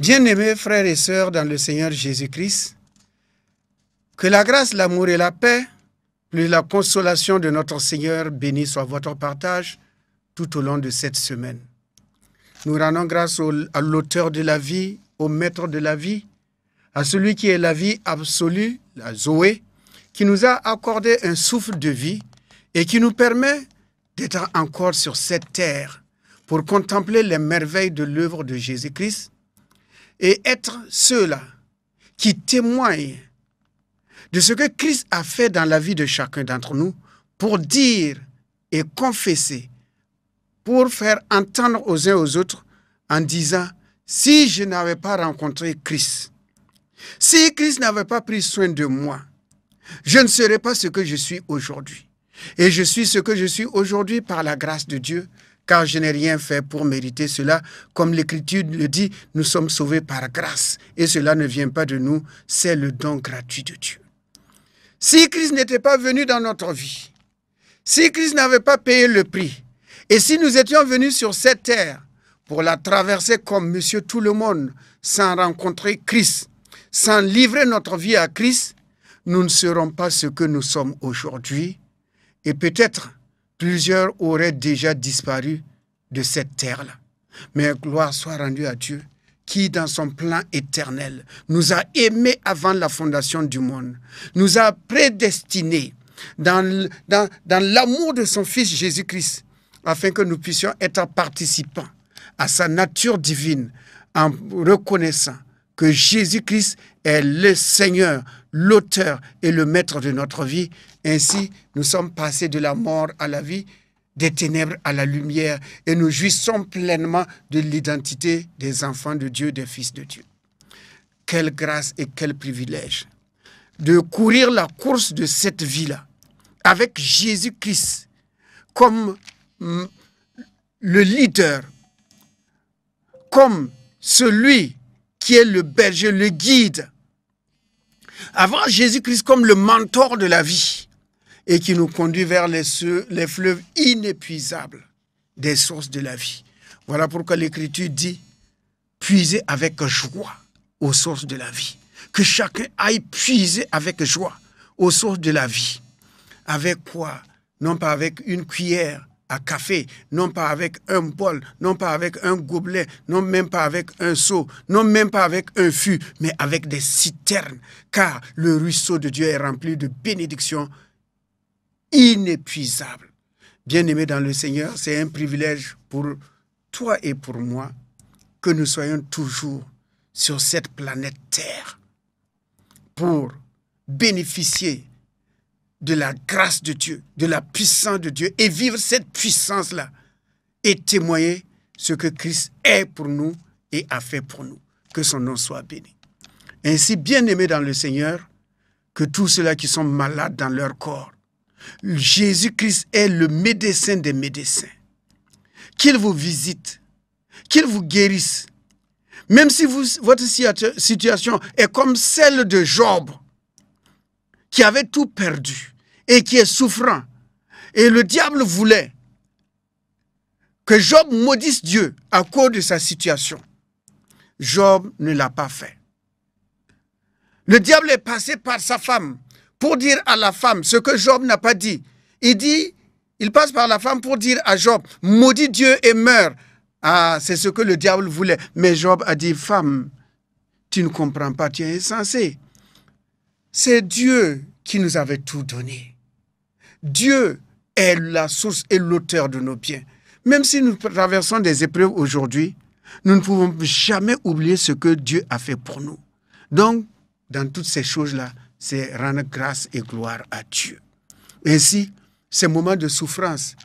Bien-aimés frères et sœurs dans le Seigneur Jésus-Christ, que la grâce, l'amour et la paix, plus la consolation de notre Seigneur béni soit votre partage tout au long de cette semaine. Nous rendons grâce à l'auteur de la vie, au maître de la vie, à celui qui est la vie absolue, la Zoé, qui nous a accordé un souffle de vie et qui nous permet d'être encore sur cette terre pour contempler les merveilles de l'œuvre de Jésus-Christ et être ceux-là qui témoignent de ce que Christ a fait dans la vie de chacun d'entre nous pour dire et confesser, pour faire entendre aux uns aux autres en disant « Si je n'avais pas rencontré Christ, si Christ n'avait pas pris soin de moi, je ne serais pas ce que je suis aujourd'hui. Et je suis ce que je suis aujourd'hui par la grâce de Dieu, car je n'ai rien fait pour mériter cela. Comme l'Écriture le dit, nous sommes sauvés par grâce. Et cela ne vient pas de nous, c'est le don gratuit de Dieu. Si Christ n'était pas venu dans notre vie, si Christ n'avait pas payé le prix, et si nous étions venus sur cette terre pour la traverser comme monsieur tout le monde, sans rencontrer Christ, sans livrer notre vie à Christ, nous ne serons pas ce que nous sommes aujourd'hui. Et peut-être plusieurs auraient déjà disparu de cette terre-là. Mais gloire soit rendue à Dieu, qui dans son plan éternel nous a aimés avant la fondation du monde, nous a prédestinés dans l'amour de son Fils Jésus-Christ, afin que nous puissions être participants à sa nature divine, en reconnaissant que Jésus-Christ est le Seigneur, l'auteur et le maître de notre vie. Ainsi, nous sommes passés de la mort à la vie, des ténèbres à la lumière, et nous jouissons pleinement de l'identité des enfants de Dieu, des fils de Dieu. Quelle grâce et quel privilège de courir la course de cette vie-là, avec Jésus-Christ comme le leader, comme celui qui est le berger, le guide, avoir Jésus-Christ comme le mentor de la vie et qui nous conduit vers les fleuves inépuisables des sources de la vie. Voilà pourquoi l'Écriture dit « Puisez avec joie aux sources de la vie ». Que chacun aille puiser avec joie aux sources de la vie. Avec quoi? Non pas avec une cuillère à café, non pas avec un bol, non pas avec un gobelet, non même pas avec un seau, non même pas avec un fût, mais avec des citernes, car le ruisseau de Dieu est rempli de bénédictions inépuisables. Bien-aimés dans le Seigneur, c'est un privilège pour toi et pour moi que nous soyons toujours sur cette planète Terre pour bénéficier de la grâce de Dieu, de la puissance de Dieu, et vivre cette puissance-là, et témoigner ce que Christ est pour nous et a fait pour nous. Que son nom soit béni. Ainsi, bien-aimés dans le Seigneur, que tous ceux-là qui sont malades dans leur corps, Jésus-Christ est le médecin des médecins. Qu'il vous visite, qu'il vous guérisse. Même si votre situation est comme celle de Job, qui avait tout perdu et qui est souffrant. Et le diable voulait que Job maudisse Dieu à cause de sa situation. Job ne l'a pas fait. Le diable est passé par sa femme pour dire à la femme ce que Job n'a pas dit. Il passe par la femme pour dire à Job, maudis Dieu et meurs. Ah, c'est ce que le diable voulait. Mais Job a dit, femme, tu ne comprends pas, tu es insensé. C'est Dieu qui nous avait tout donné. Dieu est la source et l'auteur de nos biens. Même si nous traversons des épreuves aujourd'hui, nous ne pouvons jamais oublier ce que Dieu a fait pour nous. Donc, dans toutes ces choses-là, c'est rendre grâce et gloire à Dieu. Ainsi, ces moments de souffrance,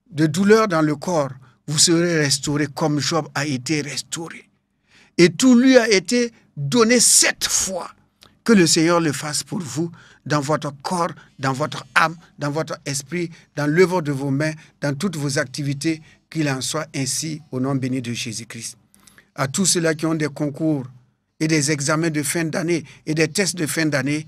de douleur dans le corps, vous serez restaurés comme Job a été restauré. Et tout lui a été donné 7 fois. Que le Seigneur le fasse pour vous, dans votre corps, dans votre âme, dans votre esprit, dans l'œuvre de vos mains, dans toutes vos activités, qu'il en soit ainsi au nom béni de Jésus-Christ. À tous ceux-là qui ont des concours et des examens de fin d'année et des tests de fin d'année,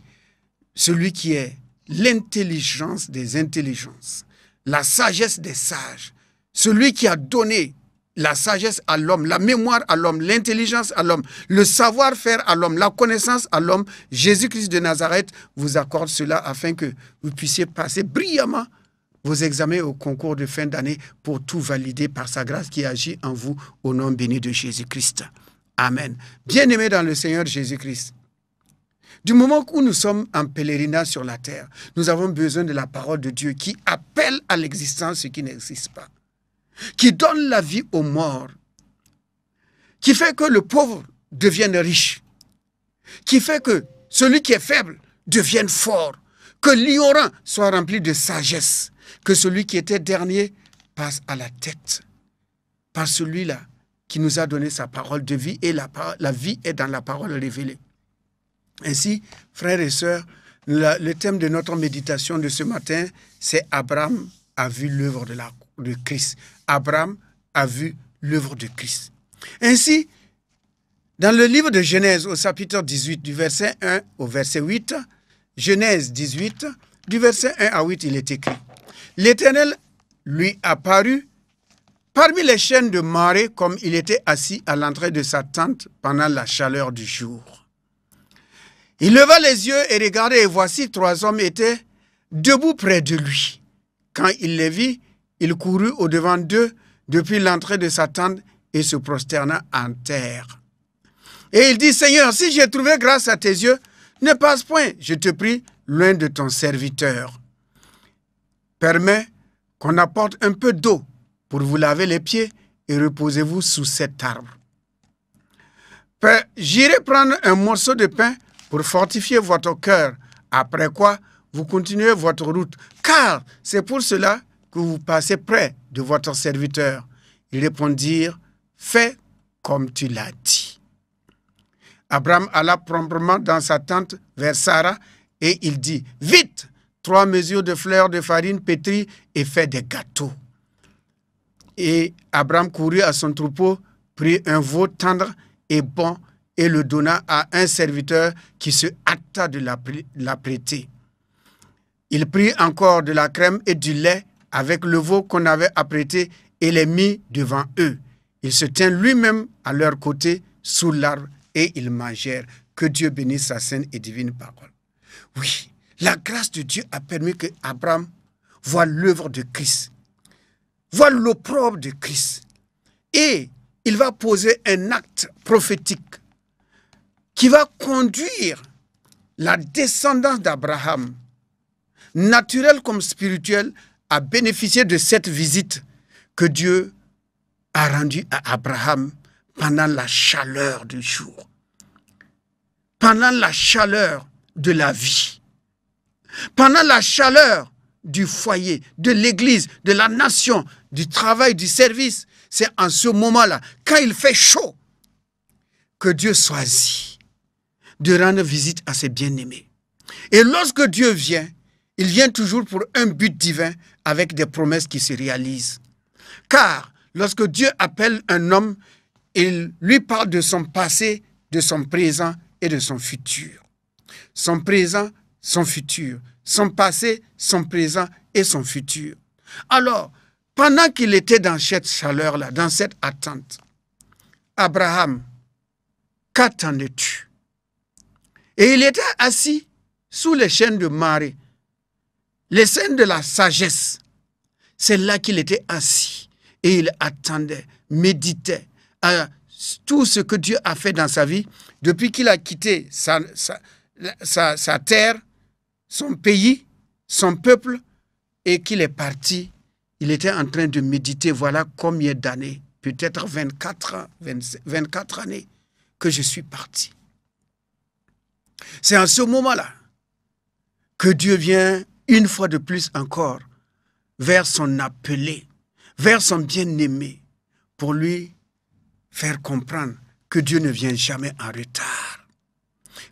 celui qui est l'intelligence des intelligences, la sagesse des sages, celui qui a donné la sagesse à l'homme, la mémoire à l'homme, l'intelligence à l'homme, le savoir-faire à l'homme, la connaissance à l'homme, Jésus-Christ de Nazareth vous accorde cela afin que vous puissiez passer brillamment vos examens au concours de fin d'année pour tout valider par sa grâce qui agit en vous au nom béni de Jésus-Christ. Amen. Bien-aimés dans le Seigneur Jésus-Christ, du moment où nous sommes en pèlerinage sur la terre, nous avons besoin de la parole de Dieu qui appelle à l'existence ce qui n'existe pas, qui donne la vie aux morts, qui fait que le pauvre devienne riche, qui fait que celui qui est faible devienne fort, que l'ignorant soit rempli de sagesse, que celui qui était dernier passe à la tête, par celui-là qui nous a donné sa parole de vie, et la vie est dans la parole révélée. Ainsi, frères et sœurs, le thème de notre méditation de ce matin, c'est Abraham a vu l'œuvre de Christ. Abraham a vu l'œuvre de Christ. Ainsi, dans le livre de Genèse, au chapitre 18, du verset 1 au verset 8, Genèse 18, du verset 1 à 8, il est écrit: L'Éternel lui apparut parmi les chênes de Mamré, comme il était assis à l'entrée de sa tente pendant la chaleur du jour. Il leva les yeux et regarda, et voici 3 hommes étaient debout près de lui. Quand il les vit, il courut au-devant d'eux depuis l'entrée de sa tente et se prosterna en terre. Et il dit: Seigneur, si j'ai trouvé grâce à tes yeux, ne passe point, je te prie, loin de ton serviteur. Permets qu'on apporte un peu d'eau pour vous laver les pieds et reposez-vous sous cet arbre. J'irai prendre un morceau de pain pour fortifier votre cœur, après quoi vous continuez votre route, car c'est pour cela que vous passez près de votre serviteur. Ils répondirent: Fais comme tu l'as dit. Abraham alla promptement dans sa tente vers Sarah et il dit: Vite, 3 mesures de fleurs de farine pétrie et fais des gâteaux. Et Abraham courut à son troupeau, prit un veau tendre et bon et le donna à un serviteur qui se hâta de l'apprêter. Il prit encore de la crème et du lait avec le veau qu'on avait apprêté et les mit devant eux. Il se tint lui-même à leur côté sous l'arbre et ils mangèrent. Que Dieu bénisse sa sainte et divine parole. Oui, la grâce de Dieu a permis que Abraham voie l'œuvre de Christ, voie l'opprobre de Christ. Et il va poser un acte prophétique qui va conduire la descendance d'Abraham, naturelle comme spirituelle, à bénéficier de cette visite que Dieu a rendue à Abraham pendant la chaleur du jour, pendant la chaleur de la vie, pendant la chaleur du foyer, de l'église, de la nation, du travail, du service. C'est en ce moment-là, quand il fait chaud, que Dieu choisit de rendre visite à ses bien-aimés. Et lorsque Dieu vient, il vient toujours pour un but divin avec des promesses qui se réalisent. Car lorsque Dieu appelle un homme, il lui parle de son passé, de son présent et de son futur. Son présent, son futur. Son passé, son présent et son futur. Alors, pendant qu'il était dans cette chaleur-là, dans cette attente, Abraham, qu'attendais-tu? Et il était assis sous les chênes de Mamré, les chênes de la sagesse. C'est là qu'il était assis et il attendait, méditait à tout ce que Dieu a fait dans sa vie depuis qu'il a quitté sa terre, son pays, son peuple, et qu'il est parti. Il était en train de méditer, voilà combien d'années, peut-être 24 années que je suis parti. C'est en ce moment-là que Dieu vient une fois de plus encore vers son appelé, vers son bien-aimé, pour lui faire comprendre que Dieu ne vient jamais en retard,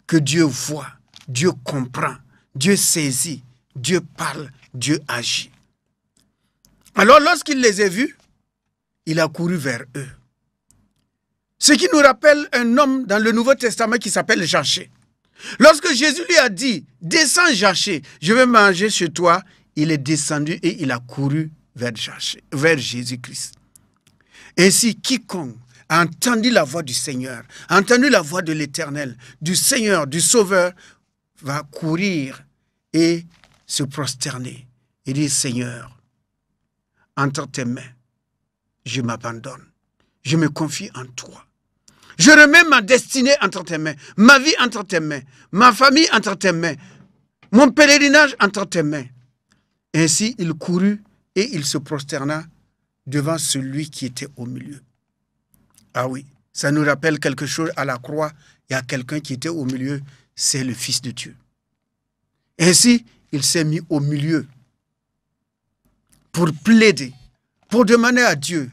que Dieu voit, Dieu comprend, Dieu saisit, Dieu parle, Dieu agit. Alors lorsqu'il les a vus, il a couru vers eux. Ce qui nous rappelle un homme dans le Nouveau Testament qui s'appelle Zachée. Lorsque Jésus lui a dit: descends Zachée, je vais manger chez toi, il est descendu et il a couru vers Jésus-Christ. Ainsi, quiconque a entendu la voix du Seigneur, a entendu la voix de l'Éternel, du Seigneur, du Sauveur, va courir et se prosterner et dire, Seigneur, entre tes mains, je m'abandonne, je me confie en toi. Je remets ma destinée entre tes mains, ma vie entre tes mains, ma famille entre tes mains, mon pèlerinage entre tes mains. Ainsi, il courut et il se prosterna devant celui qui était au milieu. Ah oui, ça nous rappelle quelque chose à la croix. Il y a quelqu'un qui était au milieu, c'est le Fils de Dieu. Ainsi, il s'est mis au milieu pour plaider, pour demander à Dieu,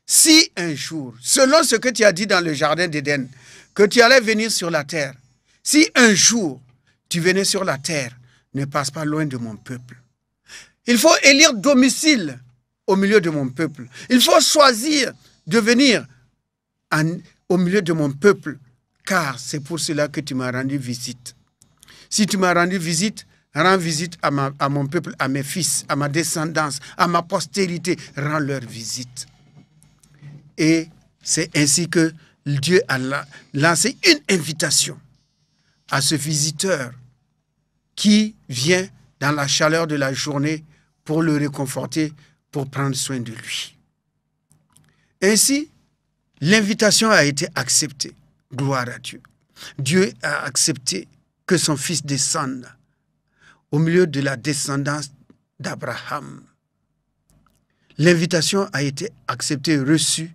si un jour, selon ce que tu as dit dans le jardin d'Éden, que tu allais venir sur la terre, si un jour tu venais sur la terre, ne passe pas loin de mon peuple. Il faut élire domicile au milieu de mon peuple. Il faut choisir de venir au milieu de mon peuple, car c'est pour cela que tu m'as rendu visite. Si tu m'as rendu visite, rends visite à mon peuple, à mes fils, à ma descendance, à ma postérité, rends leur visite. Et c'est ainsi que Dieu a lancé une invitation à ce visiteur qui vient dans la chaleur de la journée pour le réconforter, pour prendre soin de lui. Ainsi, l'invitation a été acceptée. Gloire à Dieu. Dieu a accepté que son fils descende au milieu de la descendance d'Abraham. L'invitation a été acceptée, reçue,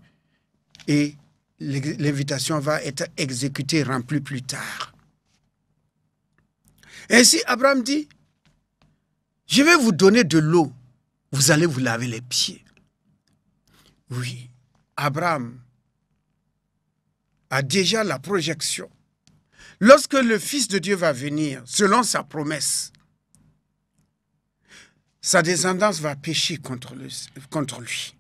et l'invitation va être exécutée, remplie plus tard. Ainsi, Abraham dit, je vais vous donner de l'eau, vous allez vous laver les pieds. Oui, Abraham a déjà la projection. Lorsque le Fils de Dieu va venir, selon sa promesse, sa descendance va pécher contre lui.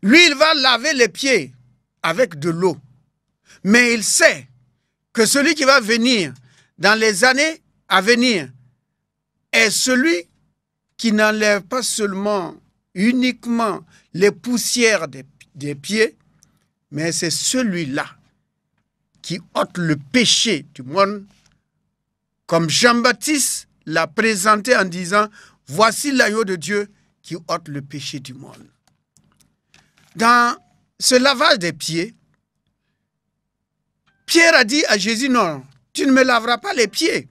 Lui, il va laver les pieds avec de l'eau. Mais il sait que celui qui va venir dans les années à venir est celui qui n'enlève pas uniquement les poussières des pieds, mais c'est celui-là qui ôte le péché du monde, comme Jean-Baptiste l'a présenté en disant, voici l'agneau de Dieu qui ôte le péché du monde. Dans ce lavage des pieds, Pierre a dit à Jésus, non, tu ne me laveras pas les pieds.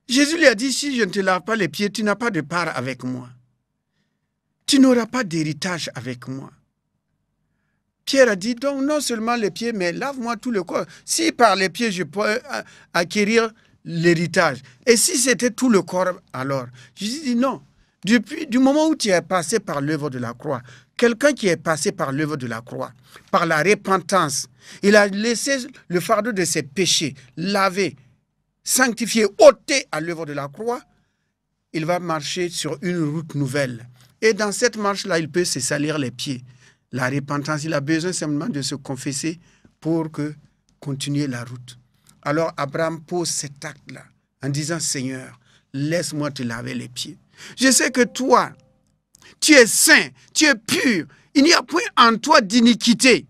Jésus lui a dit, si je ne te lave pas les pieds, tu n'as pas de part avec moi. Tu n'auras pas d'héritage avec moi. Pierre a dit, donc non seulement les pieds, mais lave-moi tout le corps. Si par les pieds, je peux acquérir l'héritage. Et si c'était tout le corps, alors? Jésus dit, non. Du moment où tu es passé par l'œuvre de la croix, quelqu'un qui est passé par l'œuvre de la croix, par la repentance, il a laissé le fardeau de ses péchés, lavé, sanctifié, ôté à l'œuvre de la croix, il va marcher sur une route nouvelle. Et dans cette marche-là, il peut se salir les pieds. La repentance, il a besoin simplement de se confesser pour continuer la route. Alors Abraham pose cet acte-là en disant, Seigneur, laisse-moi te laver les pieds. Je sais que toi, tu es saint, tu es pur, il n'y a point en toi d'iniquité.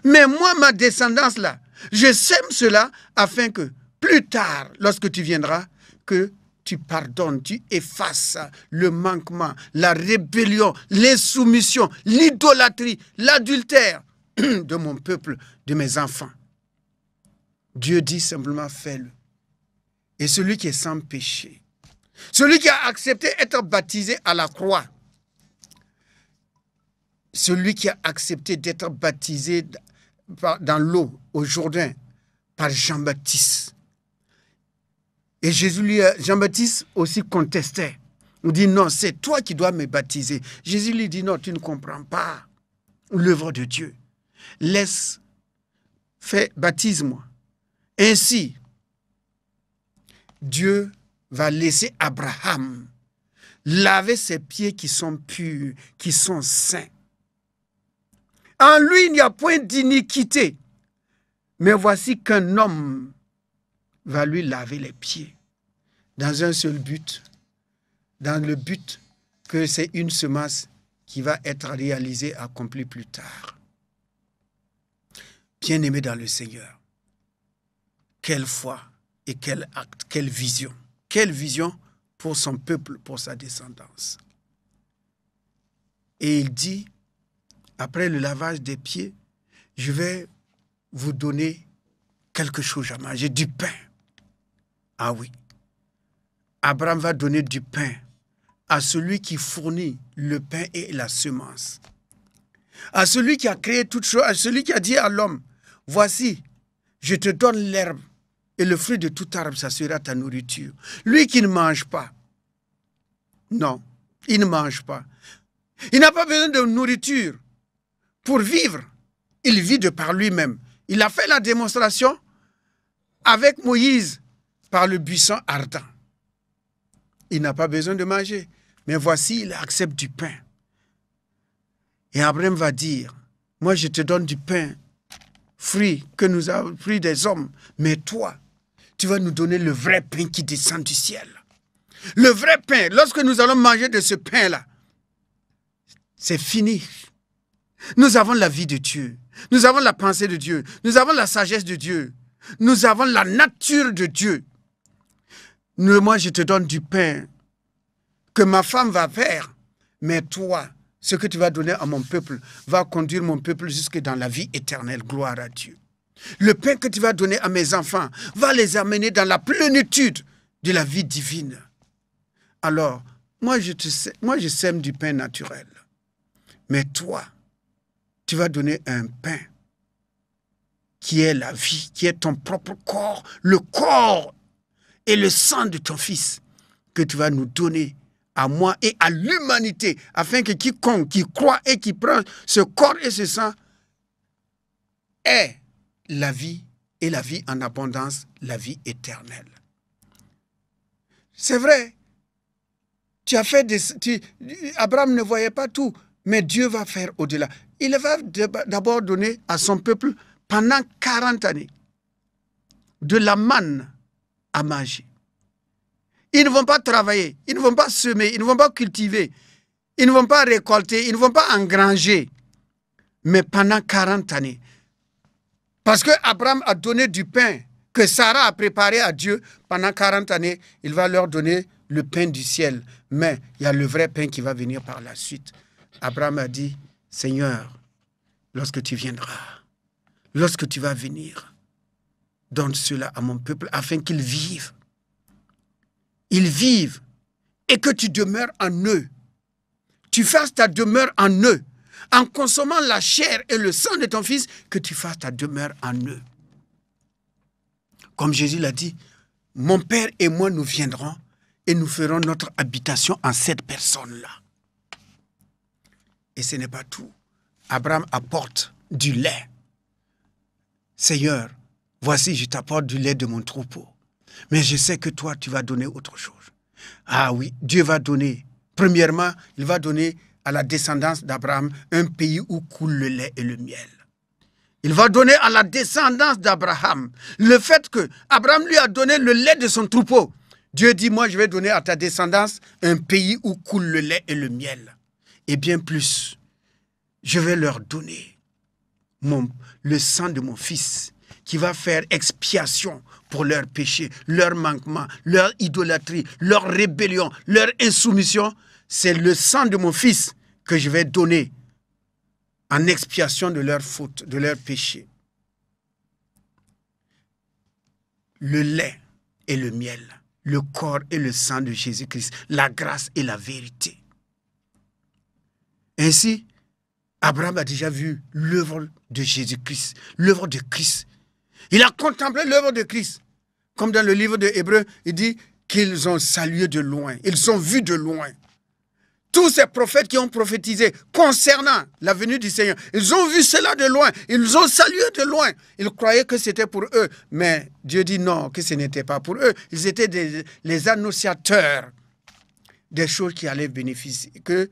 Mais moi, ma descendance là, je sème cela afin que plus tard, lorsque tu viendras, que tu pardonnes, tu effaces le manquement, la rébellion, l'insoumission, l'idolâtrie, l'adultère de mon peuple, de mes enfants. Dieu dit simplement, fais-le. Et celui qui est sans péché, celui qui a accepté d'être baptisé à la croix, celui qui a accepté d'être baptisé dans l'eau au Jourdain par Jean-Baptiste. Et Jean-Baptiste aussi contestait. Il dit non, c'est toi qui dois me baptiser. Jésus lui dit non, tu ne comprends pas l'œuvre de Dieu. Baptise-moi. Ainsi, Dieu va laisser Abraham laver ses pieds qui sont purs, qui sont saints. En lui, il n'y a point d'iniquité. Mais voici qu'un homme va lui laver les pieds dans un seul but, dans le but que c'est une semence qui va être réalisé, accompli plus tard. Bien-aimé dans le Seigneur, quelle foi et quel acte, quelle vision. Quelle vision pour son peuple, pour sa descendance. Et il dit, après le lavage des pieds, je vais vous donner quelque chose à manger, du pain. Ah oui, Abraham va donner du pain à celui qui fournit le pain et la semence. À celui qui a créé toutes choses, à celui qui a dit à l'homme, voici, je te donne l'herbe et le fruit de tout arbre, ça sera ta nourriture. Lui qui ne mange pas, non, il ne mange pas. Il n'a pas besoin de nourriture pour vivre. Il vit de par lui-même. Il a fait la démonstration avec Moïse par le buisson ardent. Il n'a pas besoin de manger. Mais voici, il accepte du pain. Et Abraham va dire, moi je te donne du pain, fruit des hommes, mais toi, tu vas nous donner le vrai pain qui descend du ciel. Le vrai pain, lorsque nous allons manger de ce pain-là, c'est fini. Nous avons la vie de Dieu. Nous avons la pensée de Dieu. Nous avons la sagesse de Dieu. Nous avons la nature de Dieu. Moi, je te donne du pain que ma femme va faire. Mais toi, ce que tu vas donner à mon peuple va conduire mon peuple jusque dans la vie éternelle. Gloire à Dieu. Le pain que tu vas donner à mes enfants va les amener dans la plénitude de la vie divine. Alors, moi, je sème du pain naturel. Mais toi, tu vas donner un pain qui est la vie, qui est ton propre corps, le corps et le sang de ton Fils que tu vas nous donner à moi et à l'humanité, afin que quiconque qui croit et qui prend ce corps et ce sang ait la vie et la vie en abondance, la vie éternelle. C'est vrai, Abraham ne voyait pas tout, mais Dieu va faire au-delà. Il va d'abord donner à son peuple pendant 40 années de la manne à manger. Ils ne vont pas travailler, ils ne vont pas semer, ils ne vont pas cultiver, ils ne vont pas récolter, ils ne vont pas engranger. Mais pendant 40 années, parce que Abraham a donné du pain que Sarah a préparé à Dieu, pendant 40 années, il va leur donner le pain du ciel. Mais il y a le vrai pain qui va venir par la suite. Abraham a dit, Seigneur, lorsque tu viendras, lorsque tu vas venir, donne cela à mon peuple afin qu'ils vivent. Ils vivent et que tu demeures en eux. Tu fasses ta demeure en eux. En consommant la chair et le sang de ton Fils, que tu fasses ta demeure en eux. Comme Jésus l'a dit, mon Père et moi nous viendrons et nous ferons notre habitation en cette personne-là. Et ce n'est pas tout. Abraham apporte du lait. Seigneur, voici, je t'apporte du lait de mon troupeau. Mais je sais que toi, tu vas donner autre chose. Ah oui, Dieu va donner. Premièrement, il va donner à la descendance d'Abraham un pays où coule le lait et le miel. Il va donner à la descendance d'Abraham le fait que Abraham lui a donné le lait de son troupeau. Dieu dit, moi, je vais donner à ta descendance un pays où coule le lait et le miel. Et bien plus, je vais leur donner le sang de mon Fils qui va faire expiation pour leurs péchés, leurs manquements, leur idolâtrie, leur rébellion, leur insoumission. C'est le sang de mon Fils que je vais donner en expiation de leurs fautes, de leurs péchés. Le lait et le miel, le corps et le sang de Jésus-Christ, la grâce et la vérité. Ainsi, Abraham a déjà vu l'œuvre de Jésus-Christ, l'œuvre de Christ. Il a contemplé l'œuvre de Christ. Comme dans le livre de Hébreux, il dit qu'ils ont salué de loin, ils ont vu de loin. Tous ces prophètes qui ont prophétisé concernant la venue du Seigneur, ils ont vu cela de loin, ils ont salué de loin. Ils croyaient que c'était pour eux, mais Dieu dit non, que ce n'était pas pour eux. Ils étaient les annonciateurs des choses qui allaient bénéficier, que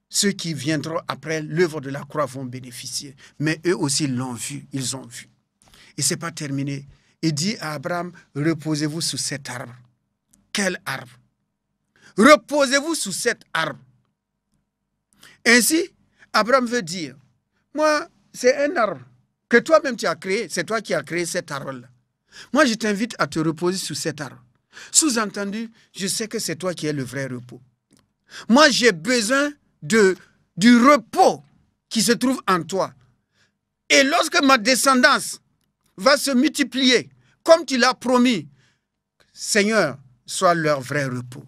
ceux qui viendront après l'œuvre de la croix vont bénéficier. Mais eux aussi l'ont vu, ils ont vu. Et ce n'est pas terminé. Il dit à Abraham, reposez-vous sous cet arbre. Quel arbre? Reposez-vous sous cet arbre. Ainsi, Abraham veut dire, moi, c'est un arbre que toi-même tu as créé, c'est toi qui as créé cet arbre-là. Moi, je t'invite à te reposer sur cet arbre. Sous-entendu, je sais que c'est toi qui es le vrai repos. Moi, j'ai besoin du repos qui se trouve en toi. Et lorsque ma descendance va se multiplier, comme tu l'as promis, Seigneur, sois leur vrai repos.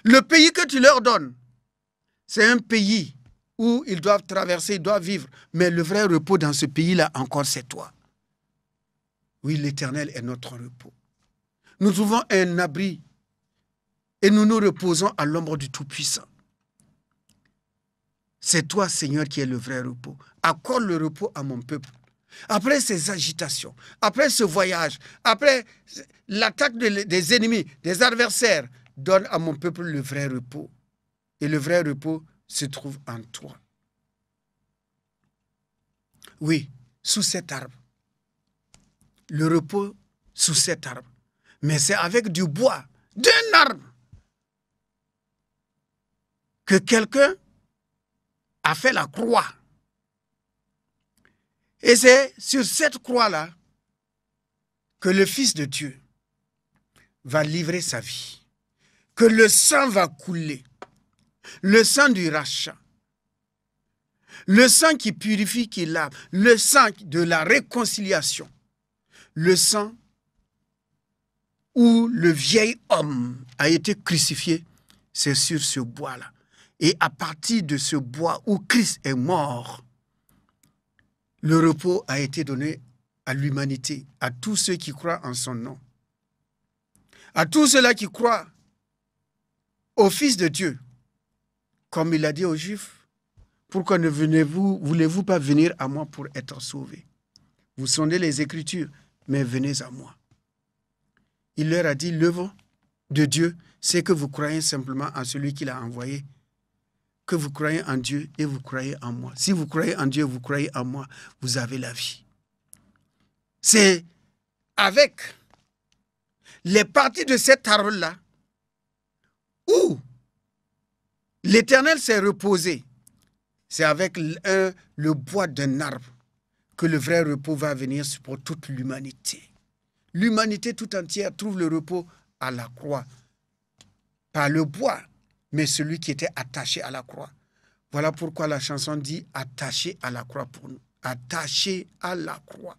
Le pays que tu leur donnes, c'est un pays où ils doivent traverser, ils doivent vivre. Mais le vrai repos dans ce pays-là, encore, c'est toi. Oui, l'Éternel est notre repos. Nous trouvons un abri et nous nous reposons à l'ombre du Tout-Puissant. C'est toi, Seigneur, qui es le vrai repos. Accorde le repos à mon peuple. Après ces agitations, après ce voyage, après l'attaque des ennemis, des adversaires, donne à mon peuple le vrai repos. Et le vrai repos se trouve en toi. Oui, sous cet arbre. Le repos sous cet arbre. Mais c'est avec du bois, d'un arbre, que quelqu'un a fait la croix. Et c'est sur cette croix-là que le Fils de Dieu va livrer sa vie, que le sang va couler, le sang du rachat, le sang qui purifie, qui lave, le sang de la réconciliation, le sang où le vieil homme a été crucifié, c'est sur ce bois-là. Et à partir de ce bois où Christ est mort, le repos a été donné à l'humanité, à tous ceux qui croient en son nom. À tous ceux-là qui croient au Fils de Dieu, comme il a dit aux Juifs, pourquoi ne voulez-vous pas venir à moi pour être sauvés? Vous sondez les Écritures, mais venez à moi. Il leur a dit, l'œuvre de Dieu, c'est que vous croyez simplement en celui qui l'a envoyé, que vous croyez en Dieu et vous croyez en moi. Si vous croyez en Dieu, vous croyez en moi, vous avez la vie. C'est avec les parties de cet arbre-là où l'Éternel s'est reposé. C'est avec le bois d'un arbre que le vrai repos va venir pour toute l'humanité. L'humanité tout entière trouve le repos à la croix. Pas le bois, mais celui qui était attaché à la croix. Voilà pourquoi la chanson dit « attaché à la croix pour nous ». Attaché à la croix.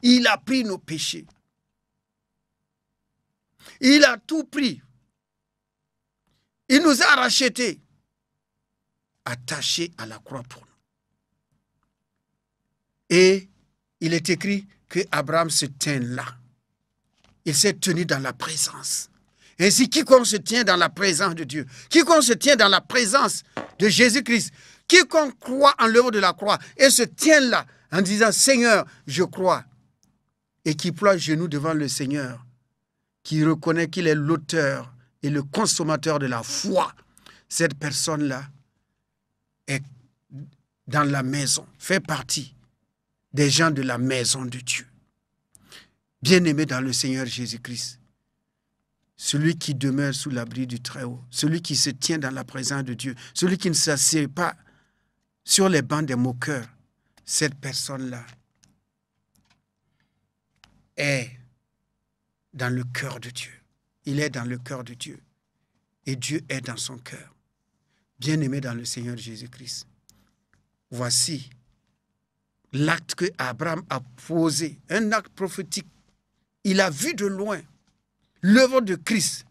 Il a pris nos péchés. Il a tout pris. Il nous a rachetés. Attaché à la croix pour nous. Et il est écrit que Abraham se tient là. Il s'est tenu dans la présence. Ainsi, quiconque se tient dans la présence de Dieu, quiconque se tient dans la présence de Jésus-Christ, quiconque croit en l'œuvre de la croix et se tient là en disant « Seigneur, je crois » et qui ploie genoux devant le Seigneur, qui reconnaît qu'il est l'auteur et le consommateur de la foi, cette personne-là est dans la maison, fait partie des gens de la maison de Dieu. Bien-aimé dans le Seigneur Jésus-Christ, celui qui demeure sous l'abri du Très-Haut, celui qui se tient dans la présence de Dieu, celui qui ne s'assied pas sur les bancs des moqueurs, cette personne-là est dans le cœur de Dieu. Il est dans le cœur de Dieu. Et Dieu est dans son cœur. Bien-aimé dans le Seigneur Jésus-Christ, voici l'acte que Abraham a posé, un acte prophétique. Il a vu de loin l'œuvre de Christ.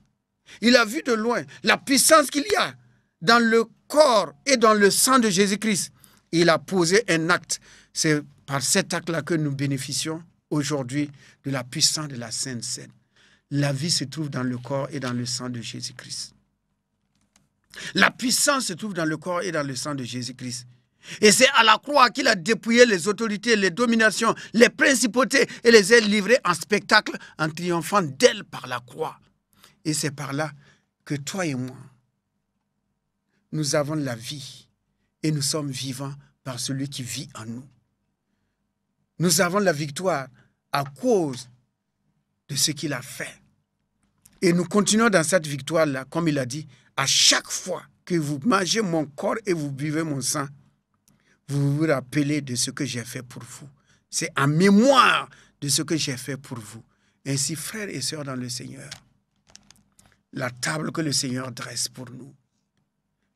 Il a vu de loin la puissance qu'il y a dans le corps et dans le sang de Jésus-Christ. Il a posé un acte. C'est par cet acte-là que nous bénéficions aujourd'hui de la puissance de la Sainte Seine. La vie se trouve dans le corps et dans le sang de Jésus-Christ. La puissance se trouve dans le corps et dans le sang de Jésus-Christ. Et c'est à la croix qu'il a dépouillé les autorités, les dominations, les principautés et les a livrées en spectacle en triomphant d'elles par la croix. Et c'est par là que toi et moi, nous avons la vie et nous sommes vivants par celui qui vit en nous. Nous avons la victoire à cause de ce qu'il a fait. Et nous continuons dans cette victoire-là, comme il a dit, à chaque fois que vous mangez mon corps et vous buvez mon sang, vous vous rappelez de ce que j'ai fait pour vous. C'est en mémoire de ce que j'ai fait pour vous. Ainsi, frères et sœurs dans le Seigneur, la table que le Seigneur dresse pour nous,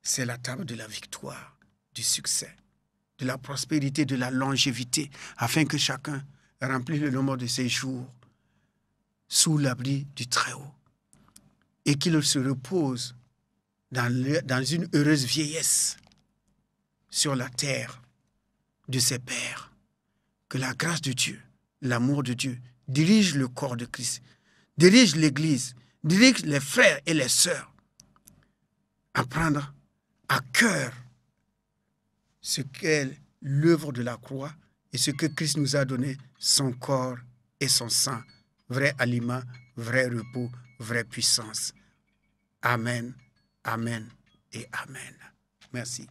c'est la table de la victoire, du succès, de la prospérité, de la longévité, afin que chacun remplisse le nombre de ses jours sous l'abri du Très-Haut et qu'il se repose dans une heureuse vieillesse sur la terre de ses pères. Que la grâce de Dieu, l'amour de Dieu dirige le corps de Christ, dirige l'Église, dirige les frères et les sœurs à prendre à cœur ce qu'est l'œuvre de la croix et ce que Christ nous a donné, son corps et son sang, vrai aliment, vrai repos, vraie puissance. Amen, amen et amen. Merci.